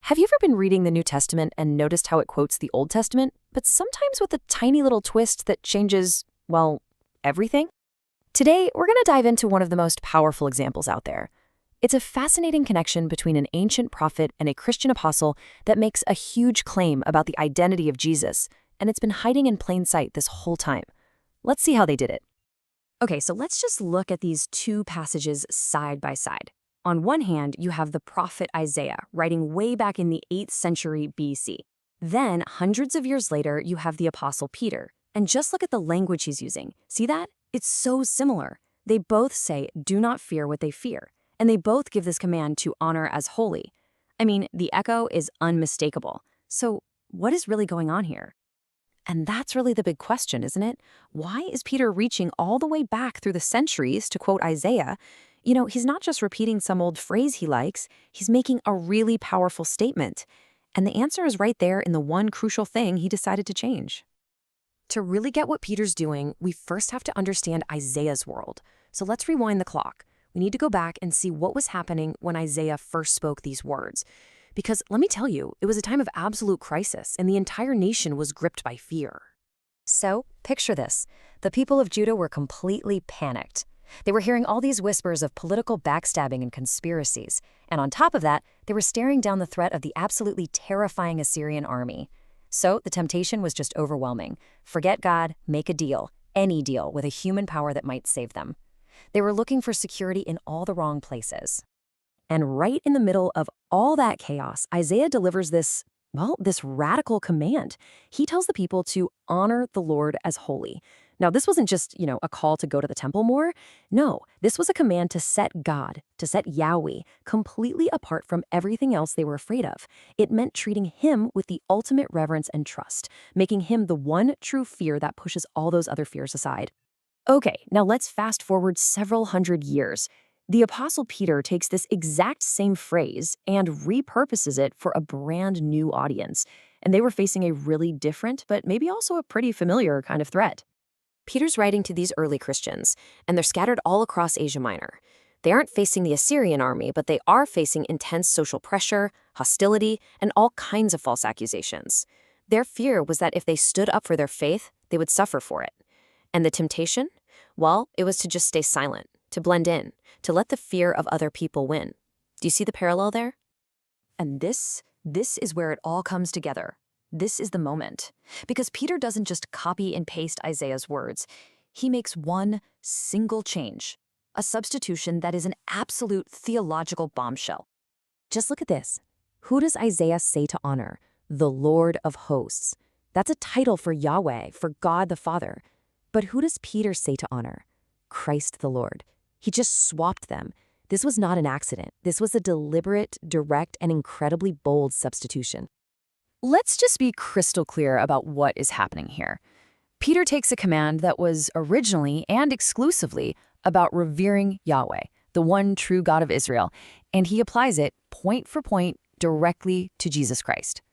Have you ever been reading the New Testament and noticed how it quotes the Old Testament, but sometimes with a tiny little twist that changes, well, everything? Today, we're going to dive into one of the most powerful examples out there. It's a fascinating connection between an ancient prophet and a Christian apostle that makes a huge claim about the identity of Jesus, and it's been hiding in plain sight this whole time. Let's see how they did it. Okay, so let's just look at these two passages side by side. On one hand, you have the prophet Isaiah writing way back in the 8th century BC. Then, hundreds of years later, you have the apostle Peter. And just look at the language he's using. See that? It's so similar. They both say, do not fear what they fear. And they both give this command to honor as holy. I mean, the echo is unmistakable. So what is really going on here? And that's really the big question, isn't it? Why is Peter reaching all the way back through the centuries to quote Isaiah? You know, he's not just repeating some old phrase he likes, he's making a really powerful statement. And the answer is right there in the one crucial thing he decided to change. To really get what Peter's doing, we first have to understand Isaiah's world. So let's rewind the clock. We need to go back and see what was happening when Isaiah first spoke these words. Because let me tell you, it was a time of absolute crisis, and the entire nation was gripped by fear. So, picture this. The people of Judah were completely panicked. They were hearing all these whispers of political backstabbing and conspiracies. And on top of that, they were staring down the threat of the absolutely terrifying Assyrian army. So the temptation was just overwhelming. Forget God, make a deal, any deal with a human power that might save them. They were looking for security in all the wrong places. And right in the middle of all that chaos, Isaiah delivers this radical command. He tells the people to honor the Lord as holy. Now, this wasn't just, a call to go to the temple more. No, this was a command to set God, to set Yahweh, completely apart from everything else they were afraid of. It meant treating him with the ultimate reverence and trust, making him the one true fear that pushes all those other fears aside. Okay, now let's fast forward several hundred years. The Apostle Peter takes this exact same phrase and repurposes it for a brand new audience, and they were facing a really different, but maybe also a pretty familiar kind of threat. Peter's writing to these early Christians, and they're scattered all across Asia Minor. They aren't facing the Assyrian army, but they are facing intense social pressure, hostility, and all kinds of false accusations. Their fear was that if they stood up for their faith, they would suffer for it. And the temptation? Well, it was to just stay silent, to blend in, to let the fear of other people win. Do you see the parallel there? And this is where it all comes together. This is the moment. Because Peter doesn't just copy and paste Isaiah's words. He makes one single change, a substitution that is an absolute theological bombshell. Just look at this. Who does Isaiah say to honor? The Lord of hosts. That's a title for Yahweh, for God the Father. But who does Peter say to honor? Christ the Lord. He just swapped them. This was not an accident. This was a deliberate, direct, and incredibly bold substitution. Let's just be crystal clear about what is happening here. Peter takes a command that was originally and exclusively about revering Yahweh, the one true God of Israel, and he applies it point for point directly to Jesus Christ.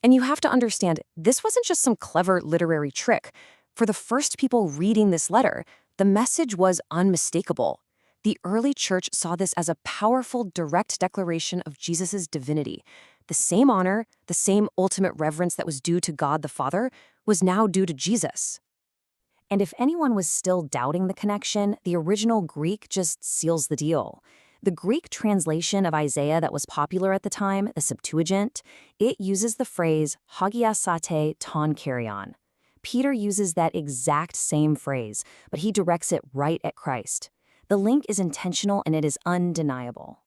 And you have to understand, this wasn't just some clever literary trick. For the first people reading this letter, the message was unmistakable. The early church saw this as a powerful, direct declaration of Jesus' divinity. The same honor, the same ultimate reverence that was due to God the Father, was now due to Jesus. And if anyone was still doubting the connection, the original Greek just seals the deal. The Greek translation of Isaiah that was popular at the time, the Septuagint, it uses the phrase hagiasate ton kyrion. Peter uses that exact same phrase, but he directs it right at Christ. The link is intentional and it is undeniable.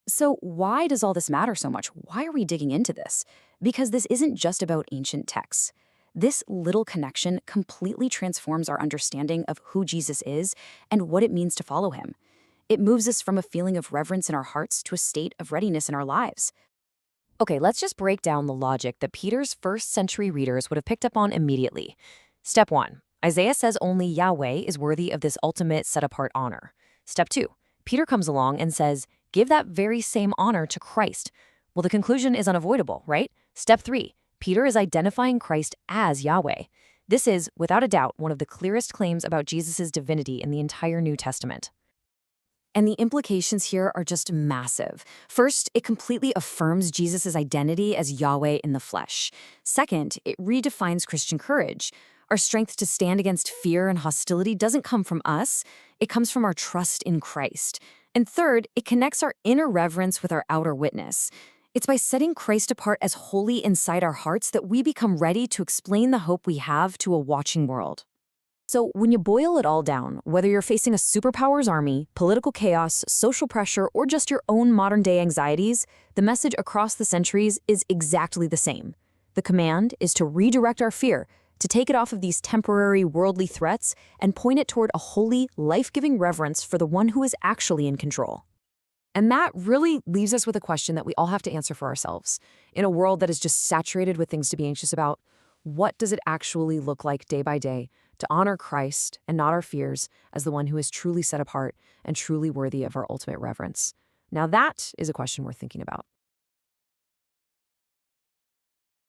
So why does all this matter so much? Why are we digging into this? Because this isn't just about ancient texts. This little connection completely transforms our understanding of who Jesus is and what it means to follow him. It moves us from a feeling of reverence in our hearts to a state of readiness in our lives. Okay, let's just break down the logic that Peter's first-century readers would have picked up on immediately. Step 1. Isaiah says only Yahweh is worthy of this ultimate set-apart honor. Step 2. Peter comes along and says, give that very same honor to Christ. Well, the conclusion is unavoidable, right? Step 3. Peter is identifying Christ as Yahweh. This is, without a doubt, one of the clearest claims about Jesus' divinity in the entire New Testament. And the implications here are just massive. First, it completely affirms Jesus' identity as Yahweh in the flesh. Second, it redefines Christian courage. Our strength to stand against fear and hostility doesn't come from us, it comes from our trust in Christ. And third, it connects our inner reverence with our outer witness. It's by setting Christ apart as holy inside our hearts that we become ready to explain the hope we have to a watching world. So when you boil it all down, whether you're facing a superpowers army, political chaos, social pressure, or just your own modern-day anxieties, the message across the centuries is exactly the same. The command is to redirect our fear, to take it off of these temporary worldly threats and point it toward a holy, life-giving reverence for the one who is actually in control. And that really leaves us with a question that we all have to answer for ourselves. In a world that is just saturated with things to be anxious about, what does it actually look like day by day to honor Christ and not our fears as the one who is truly set apart and truly worthy of our ultimate reverence? Now that is a question worth thinking about.